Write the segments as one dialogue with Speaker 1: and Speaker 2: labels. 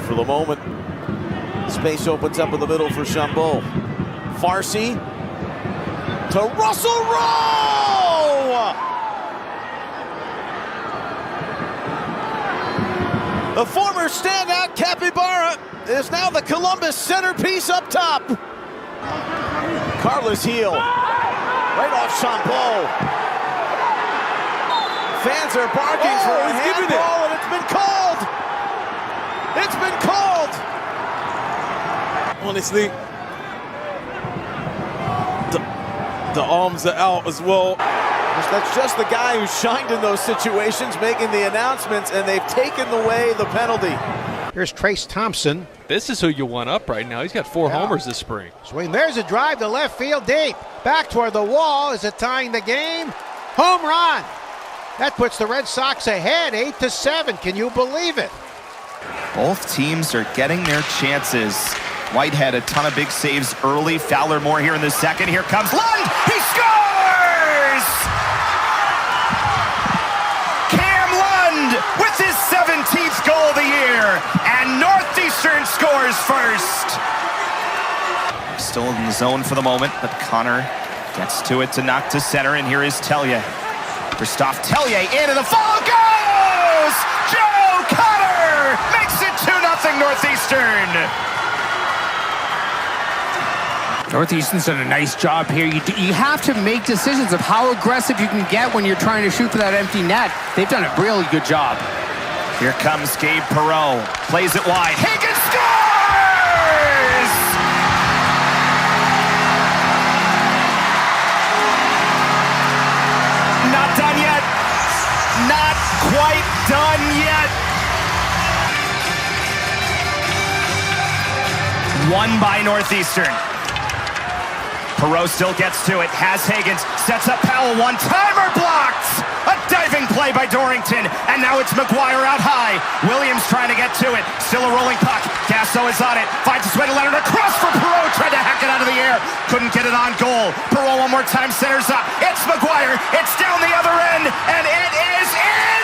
Speaker 1: For the moment, space opens up in the middle for Chambeau. Farsi to Russell Rowe! The former standout Capybara is now the Columbus centerpiece up top. Carlos Heel, right off Chambeau. Fans are barking for a handball, and it's been called. It's been called.
Speaker 2: Honestly, the arms are out as well.
Speaker 1: That's just the guy who shined in those situations making the announcements, and they've taken away the penalty.
Speaker 3: Here's Trace Thompson.
Speaker 4: This is who you want up right now. He's got 4 homers this spring.
Speaker 3: Swing, there's a drive to left field deep. Back toward the wall. Is it tying the game? Home run. That puts the Red Sox ahead 8-7. Can you believe it?
Speaker 5: Both teams are getting their chances. White had a ton of big saves early. Fowler more here in the second. Here comes Lund. He scores! Cam Lund with his 17th goal of the year. And Northeastern scores first. Still in the zone for the moment, but Connor gets to it to knock to center. And here is Tellier. Christophe Tellier in, and the follow goes! Joe Connor makes it 2-0 Northeastern.
Speaker 6: Northeastern's done a nice job here. You have to make decisions of how aggressive you can get when you're trying to shoot for that empty net. They've done a really good job.
Speaker 5: Here comes Gabe Perreault, plays it wide. Higgins scores! Not done yet. Not quite done yet. Won by Northeastern. Perreault still gets to it, has Higgins, sets up Powell, one-timer blocked! A diving play by Dorrington, and now it's McGuire out high. Williams trying to get to it, still a rolling puck. Gasso is on it, finds his way to Leonard, across for Perreault, tried to hack it out of the air, couldn't get it on goal. Perreault one more time, centers up, it's McGuire, it's down the other end, and it is in!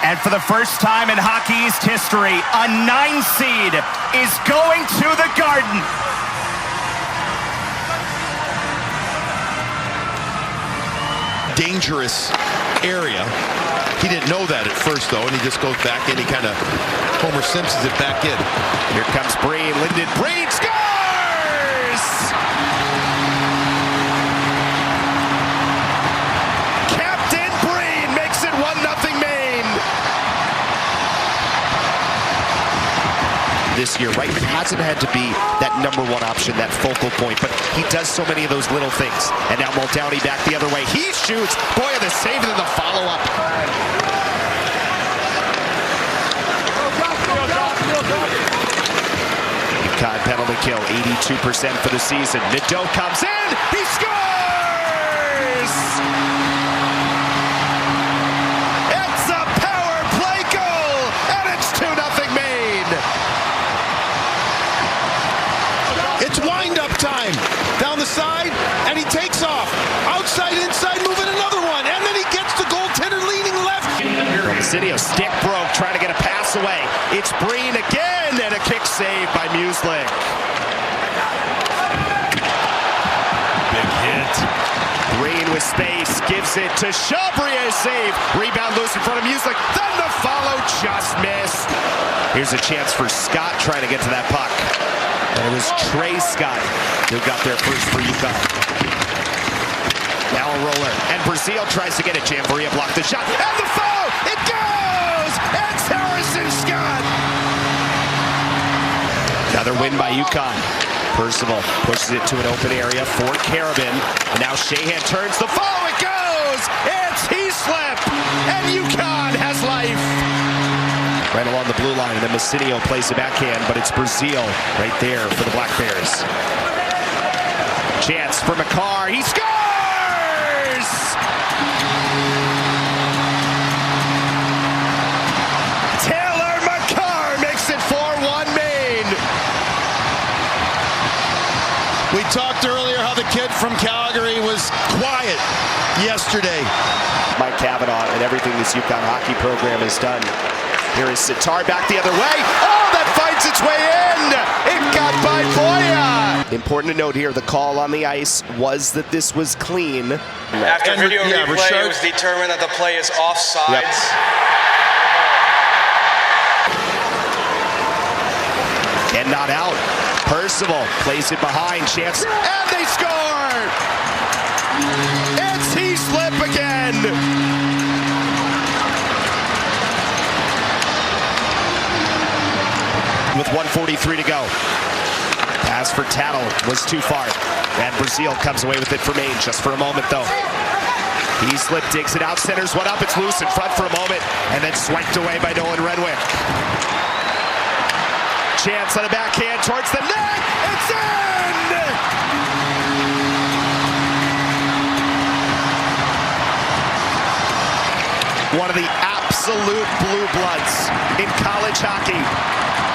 Speaker 5: And for the first time in Hockey East history, a 9 seed is going to the Garden.
Speaker 7: Dangerous area. He didn't know that at first, though, and he just goes back in. He kind of Homer Simpsons it back in.
Speaker 5: Here comes Breen. Lyndon Breen scores! Captain Breen makes it 1-0 Maine.
Speaker 8: This year, right? It hasn't had to be that number one option, that focal point, but he does so many of those little things. And now Muldowney back the other way. He shoots. Boy, the save and the follow-up. UConn penalty kill, 82% for the season. Nadeau comes in. He scores! It's a power play goal, and it's 2-0 Maine.
Speaker 7: It's wind-up time. Down the side, and he takes off. Outside, inside, moving another one. And then he gets the goaltender leaning left.
Speaker 8: Presidio stick broke, trying to get a pass away. It's Breen again, and a kick save by Muslik.
Speaker 7: Big hit.
Speaker 8: Breen with space, gives it to Chabrier, save. Rebound loose in front of Muslik. Then the follow just missed. Here's a chance for Scott trying to get to that puck. And it was Trey Scott who got there first for UConn. Now a roller, and Brazil tries to get it. Jamboree blocked the shot, and the foul! It goes! It's Harrison Scott! Another win by UConn. Percival pushes it to an open area for Carabin. And now Shahan turns the follow, it goes! It's Heaslip! And UConn has life! Right along the blue line, and then Messinio plays the backhand, but it's Brazil right there for the Black Bears. Chance for McCarr, he scores! Taylor McCarr makes it 4-1 Maine.
Speaker 7: We talked earlier how the kid from Calgary was quiet. yesterday.
Speaker 8: Mike Cavanaugh and everything this UConn hockey program has done. Here is Sitar back the other way. Oh, that finds its way in. It got by Boya. Important to note here, the call on the ice was that this was clean.
Speaker 9: After video replay, it was determined that the play is offsides.
Speaker 8: And not out. Percival plays it behind. Chance. And they score! It's Heaslip again. With 1:43 to go. Pass for Tattle was too far. And Brazil comes away with it for Maine just for a moment, though. Heaslip digs it out, centers one up. It's loose in front for a moment. And then swiped away by Nolan Renwick. Chance on a backhand towards the net. It's in! One of the absolute blue bloods in college hockey.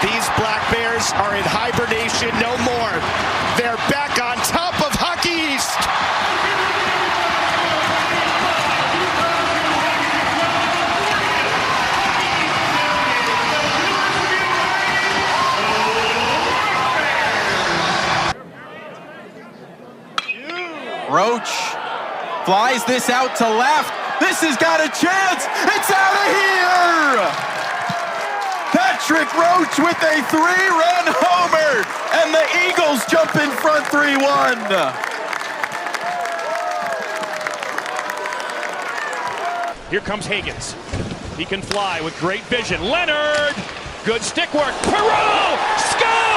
Speaker 8: These Black Bears are in hibernation no more. They're back on top of Hockey East.
Speaker 2: Roach flies this out to left. This has got a chance. It's out of here. Patrick Roach with a 3-run homer. And the Eagles jump in front 3-1.
Speaker 10: Here comes Higgins. He can fly with great vision. Leonard. Good stick work. Perreault. Score!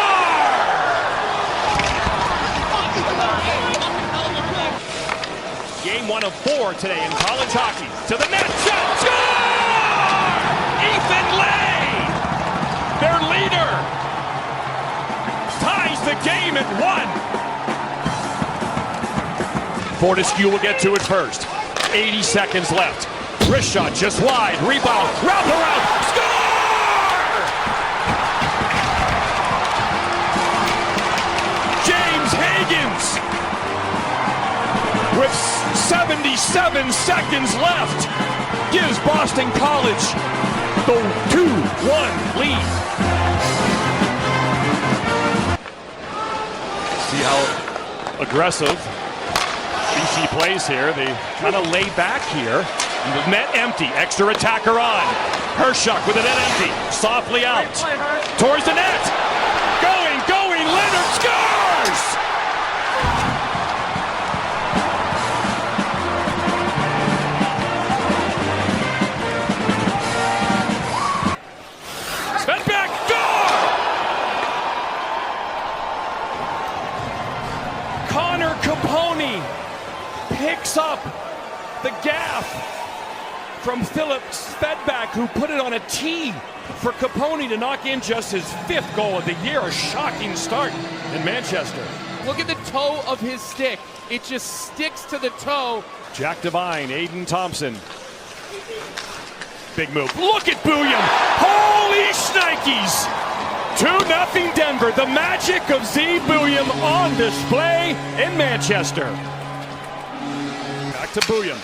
Speaker 10: Game 1 of 4 today in college hockey. To the net, shot, score! Ethan Lay, their leader, ties the game at 1. Fortescue will get to it first. 80 seconds left. Wrist shot just wide. Rebound, wrap around, score! James Higgins with 77 seconds left, gives Boston College the 2-1 lead. See how aggressive BC plays here. They kind of lay back here. Net empty, extra attacker on. Hershuk with the net empty, softly out. Towards the net. Going, Leonard scores! Capone picks up the gaff from Philip Svedback, who put it on a tee for Capone to knock in just his 5th goal of the year. A shocking start in Manchester.
Speaker 11: Look at the toe of his stick. It just sticks to the toe.
Speaker 10: Jack Devine, Aiden Thompson. Big move. Look at Booyam. Holy shnikes! 2-0 Denver. The magic of Z Booyam on display in Manchester. Back to Booyam.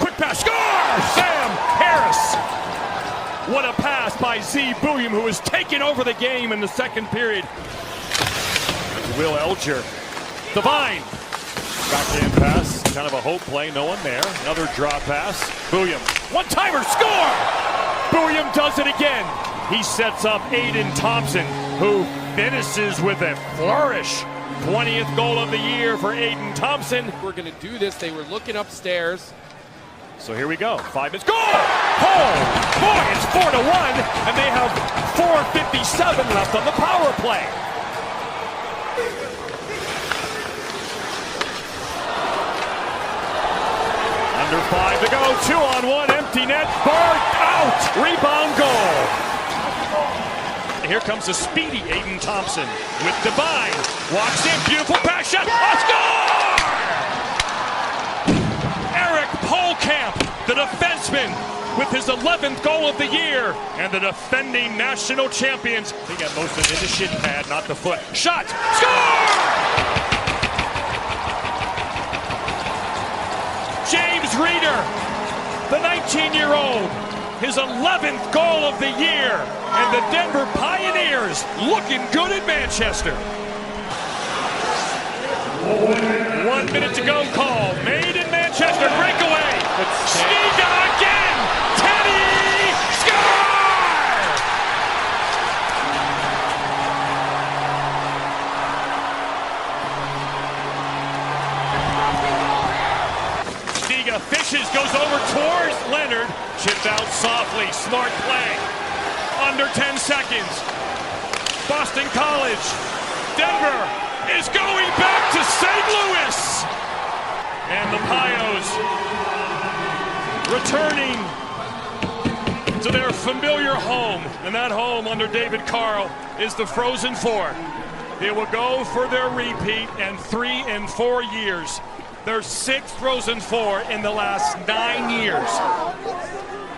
Speaker 10: Quick pass. Score! Sam Harris. What a pass by Z Booyam, who has taken over the game in the second period. Will Elger. Devine. Backhand pass. Kind of a hope play. No one there. Another drop pass. Booyam. One-timer. Score! Booyam does it again. He sets up Aiden Thompson, who finishes with a flourish. 20th goal of the year for Aiden Thompson.
Speaker 11: We're going to do this. They were looking upstairs.
Speaker 10: So here we go. 5 minutes. Goal! Oh, boy, it's 4-1, and they have 4:57 left on the power play. Under 5 to go. 2-on-1, empty net. Bart out. Rebound goal. Here comes the speedy Aiden Thompson with Devine. Walks in, beautiful pass shot. A score! Eric Polkamp, the defenseman, with his 11th goal of the year. And the defending national champions. They got most of it in the shin pad, not the foot. Shot! Score! James Reeder, the 19-year-old, his 11th goal of the year, and the Denver Pioneers looking good at Manchester. 1 minute to go call, made in Manchester, breakaway. Stiga again, Teddy, score! Stiga fishes, goes over towards Leonard, chipped out softly, smart play. Under 10 seconds, Boston College, Denver is going back to St. Louis. And the Pios returning to their familiar home. And that home under David Carl is the Frozen Four. They will go for their repeat in 3 and 4 years. Their 6th Frozen Four in the last 9 years.